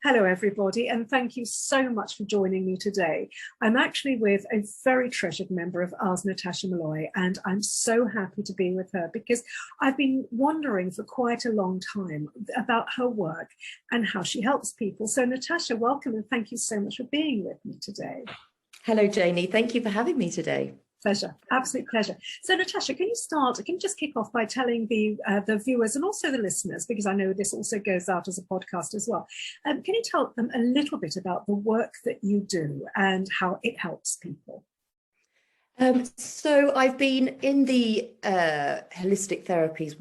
Hello, everybody, and thank you so much for joining me today. I'm actually with a very treasured member of ours, Natasha Molloy, and I'm so happy to be with her because I've been wondering for quite a long time about her work and how she helps people. So, Natasha, welcome and thank you so much for being with me today. Hello, Janie. Thank you for having me today. Pleasure, absolute pleasure. So, Natasha, can you just kick off by telling the viewers and also the listeners, because I know this also goes out as a podcast as well, can you tell them a little bit about the work that you do and how it helps people? So I've been in the holistic therapies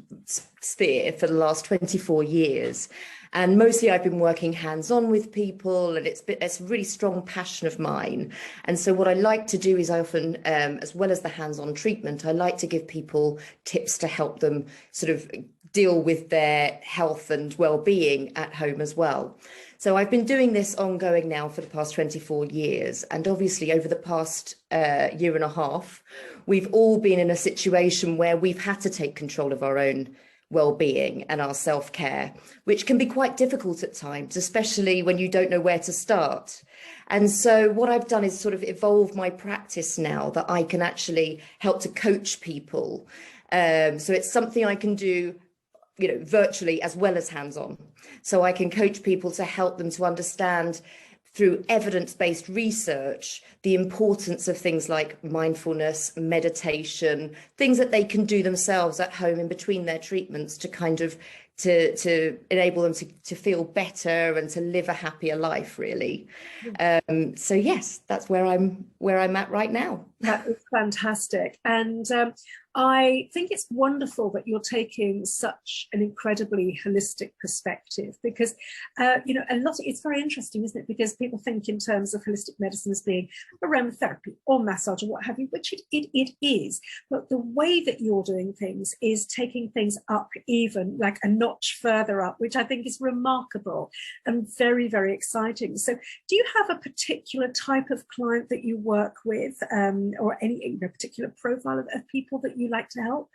sphere for the last 24 years. And mostly I've been working hands-on with people, and it's a really strong passion of mine. And so what I like to do is I often, as well as the hands-on treatment, I like to give people tips to help them sort of deal with their health and well-being at home as well. So I've been doing this ongoing now for the past 24 years. And obviously over the past year and a half, we've all been in a situation where we've had to take control of our own well-being and our self-care, which can be quite difficult at times, especially when you don't know where to start. And so what I've done is sort of evolve my practice now that I can actually help to coach people. So it's something I can do, virtually as well as hands-on. So I can coach people to help them to understand through evidence-based research, the importance of things like mindfulness, meditation, things that they can do themselves at home in between their treatments to kind of to enable them to feel better and to live a happier life, really. So yes, that's where I'm at right now. That is fantastic. And I think it's wonderful that you're taking such an incredibly holistic perspective because, it's very interesting, isn't it? Because people think in terms of holistic medicine as being aromatherapy or massage or what have you, which it is. But the way that you're doing things is taking things up even like a notch further up, which I think is remarkable and very, very exciting. So do you have a particular type of client that you work with or any particular profile of people that you like to help?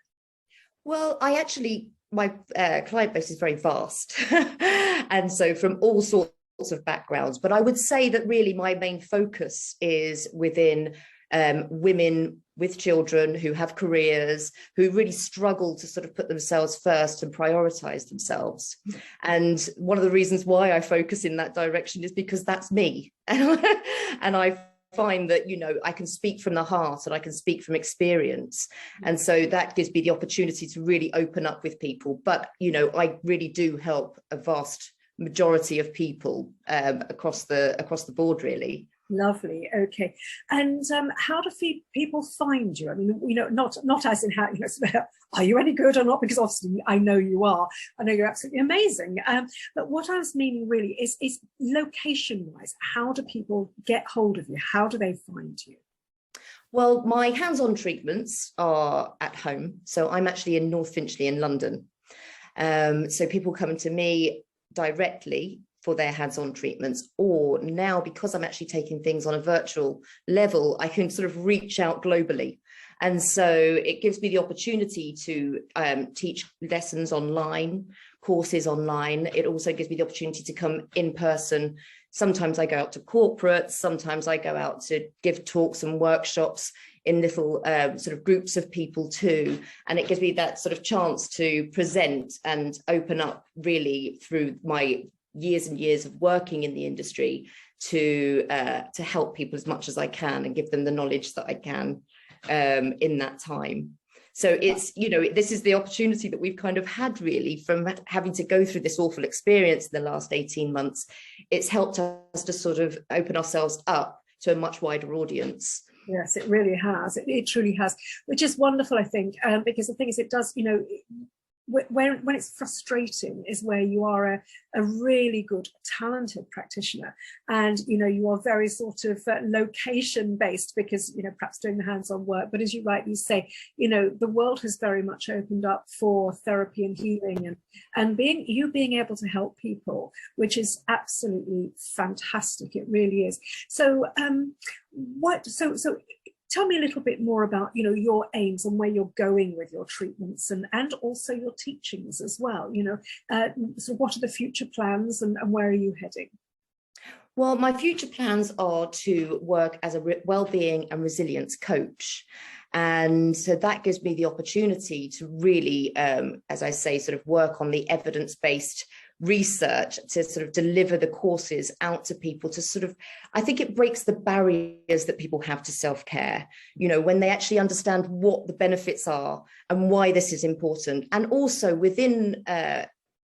Well, my client base is very vast. And so from all sorts of backgrounds, but I would say that really my main focus is within women with children who have careers, who really struggle to sort of put themselves first and prioritize themselves. And one of the reasons why I focus in that direction is because that's me. And I find that, I can speak from the heart and I can speak from experience. And so that gives me the opportunity to really open up with people. But, I really do help a vast majority of people across the board, really. Lovely. Okay. And how do people find you? I mean, not as in how, are you any good or not? Because obviously I know you are. I know you're absolutely amazing. But what I was meaning really is location-wise, how do people get hold of you? How do they find you? Well, my hands-on treatments are at home. So I'm actually in North Finchley in London. So people come to me directly for their hands-on treatments, or now because I'm actually taking things on a virtual level, I can sort of reach out globally. And so it gives me the opportunity to teach lessons online, courses online. It also gives me the opportunity to come in person. Sometimes I go out to corporates, sometimes I go out to give talks and workshops in little sort of groups of people too. And it gives me that sort of chance to present and open up really through my years and years of working in the industry to help people as much as I can and give them the knowledge that I can in that time. So it's, this is the opportunity that we've kind of had really from having to go through this awful experience in the last 18 months. It's helped us to sort of open ourselves up to a much wider audience. Yes, it really has. It truly has, which is wonderful, I think, because the thing is, it does, when it's frustrating is where you are a really good, talented practitioner, and you are very sort of location based because perhaps doing the hands-on work. But as you rightly say, the world has very much opened up for therapy and healing, and being able to help people, which is absolutely fantastic. It really is. So so tell me a little bit more about, your aims and where you're going with your treatments and also your teachings as well. So what are the future plans and where are you heading? Well, my future plans are to work as a well-being and resilience coach. And so that gives me the opportunity to really, as I say, sort of work on the evidence-based research to sort of deliver the courses out to people to sort of, I think it breaks the barriers that people have to self-care, you know, when they actually understand what the benefits are and why this is important. And also within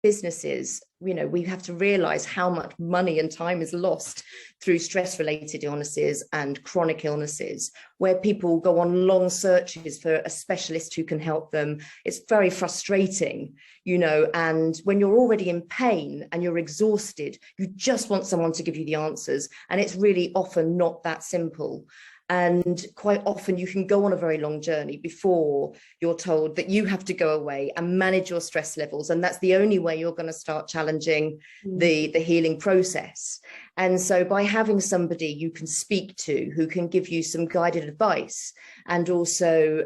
businesses, you know, we have to realize how much money and time is lost through stress-related illnesses and chronic illnesses, where people go on long searches for a specialist who can help them. It's very frustrating, you know, and when you're already in pain and you're exhausted, you just want someone to give you the answers. And it's really often not that simple. And quite often you can go on a very long journey before you're told that you have to go away and manage your stress levels. And that's the only way you're going to start challenging the healing process. And so by having somebody you can speak to who can give you some guided advice and also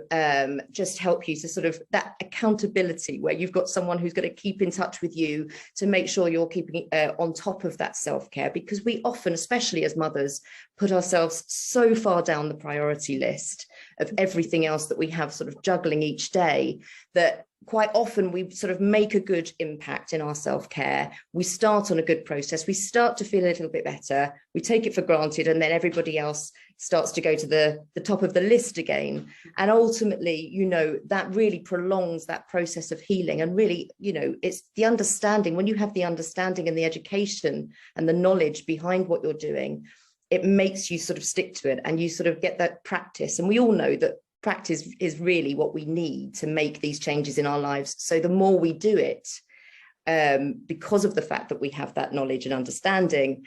just help you to sort of that accountability where you've got someone who's going to keep in touch with you to make sure you're keeping on top of that self-care, because we often, especially as mothers, put ourselves so far down the priority list of everything else that we have sort of juggling each day that quite often we sort of make a good impact in our self-care. We start on a good process. We start to feel a little bit better. We take it for granted, and then everybody else starts to go to the top of the list again. And ultimately, you know, that really prolongs that process of healing. And really, you know, it's the understanding. When you have the understanding and the education and the knowledge behind what you're doing, it makes you sort of stick to it and you sort of get that practice. And we all know that practice is really what we need to make these changes in our lives. So the more we do it, because of the fact that we have that knowledge and understanding,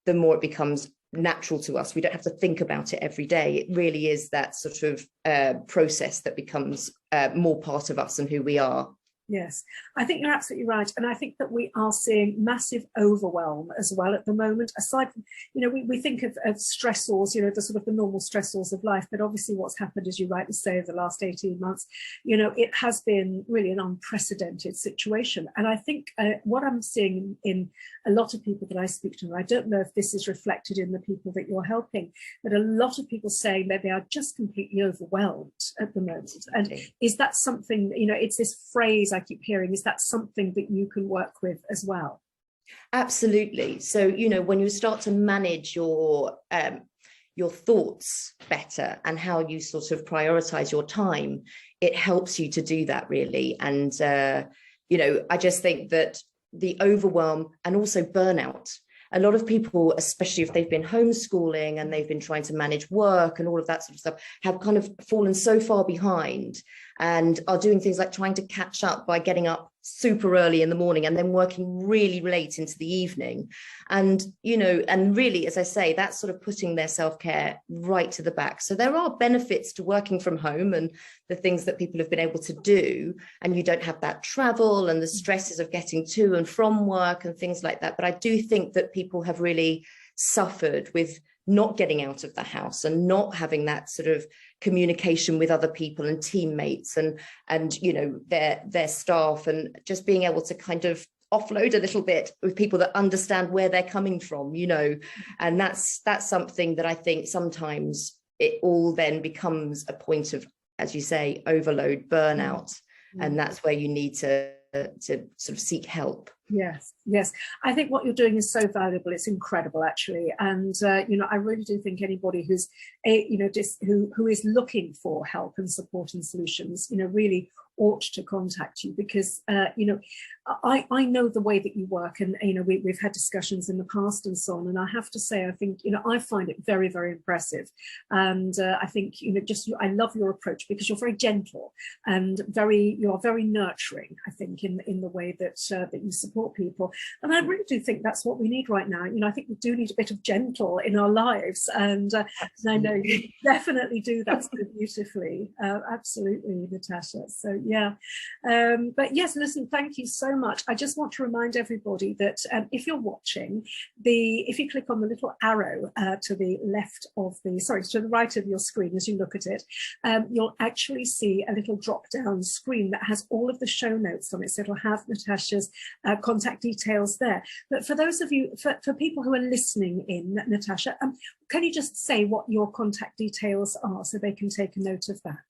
the more it becomes natural to us. We don't have to think about it every day. It really is that sort of process that becomes more part of us and who we are. Yes, I think you're absolutely right. And I think that we are seeing massive overwhelm as well at the moment. Aside from, you know, we think of stressors, you know, the sort of the normal stressors of life. But obviously what's happened, as you rightly say, over the last 18 months, you know, it has been really an unprecedented situation. And I think what I'm seeing in a lot of people that I speak to, and I don't know if this is reflected in the people that you're helping, but a lot of people saying that they are just completely overwhelmed at the moment. And is that something, you know, it's this phrase I keep hearing, is that something that you can work with as well? Absolutely. So, you know, when you start to manage your thoughts better and how you sort of prioritize your time, it helps you to do that really. And, you know, I just think that the overwhelm and also burnout, a lot of people, especially if they've been homeschooling and they've been trying to manage work and all of that sort of stuff, have kind of fallen so far behind and are doing things like trying to catch up by getting up super early in the morning and then working really late into the evening. And, you know, and really, as I say, that's sort of putting their self-care right to the back. So there are benefits to working from home and the things that people have been able to do. And you don't have that travel and the stresses of getting to and from work and things like that. But I do think that people have really suffered with not getting out of the house and not having that sort of communication with other people and teammates and you know, their staff, and just being able to kind of offload a little bit with people that understand where they're coming from, you know. And that's something that I think sometimes it all then becomes a point of, as you say, overload, burnout. And that's where you need to sort of seek help. Yes, yes. I think what you're doing is so valuable. It's incredible, actually. And, you know, I really do think anybody who's, you know, just who is looking for help and support and solutions, you know, really ought to contact you, because, you know, I know the way that you work, and, you know, we've had discussions in the past and so on. And I have to say, I think, you know, I find it very, very impressive. And I think, you know, just I love your approach, because you're very gentle and you are very nurturing, I think, in the way that that you support people. And I really do think that's what we need right now. You know, I think we do need a bit of gentle in our lives. And I know you definitely do that so beautifully. Absolutely, Natasha. So, yeah. But yes, listen, thank you so much. I just want to remind everybody that if you're watching, if you click on the little arrow to the left of to the right of your screen as you look at it, you'll actually see a little drop down screen that has all of the show notes on it. So it'll have Natasha's contact details there. But for those of you, for people who are listening in, Natasha, can you just say what your contact details are so they can take a note of that?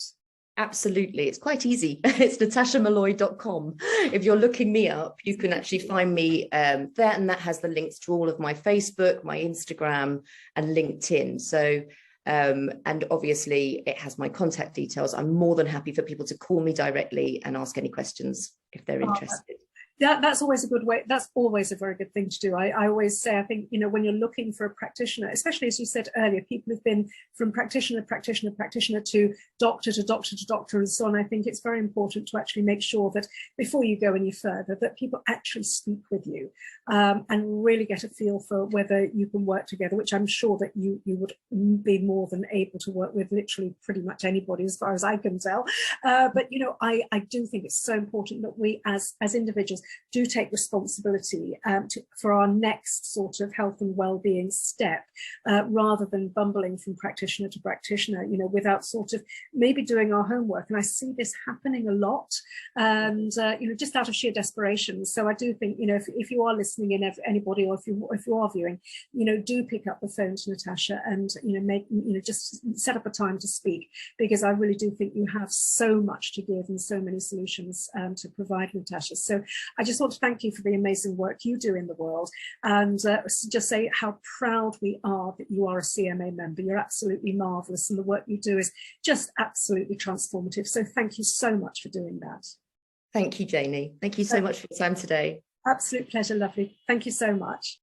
Absolutely. It's quite easy. It's natashamolloy.com. If you're looking me up, you can actually find me there, and that has the links to all of my Facebook, my Instagram, and LinkedIn. So, and obviously it has my contact details. I'm more than happy for people to call me directly and ask any questions if they're interested. That's always a good way. That's always a very good thing to do. I always say, I think, you know, when you're looking for a practitioner, especially as you said earlier, people who've been from practitioner to doctor to doctor to doctor and so on, I think it's very important to actually make sure that before you go any further, that people actually speak with you and really get a feel for whether you can work together, which I'm sure that you would be more than able to work with literally pretty much anybody as far as I can tell. But, you know, I do think it's so important that we as individuals do take responsibility for our next sort of health and well-being step, rather than bumbling from practitioner to practitioner, you know, without sort of maybe doing our homework. And I see this happening a lot, and you know, just out of sheer desperation. So I do think, you know, if you are listening in, anybody, or if you are viewing, you know, do pick up the phone to Natasha and, you know, just set up a time to speak, because I really do think you have so much to give and so many solutions to provide, Natasha. So I just want to thank you for the amazing work you do in the world, and just say how proud we are that you are a CMA member. You're absolutely marvellous, and the work you do is just absolutely transformative. So thank you so much for doing that. Thank you, Janie. Thank you so much for your time today. Absolute pleasure, lovely. Thank you so much.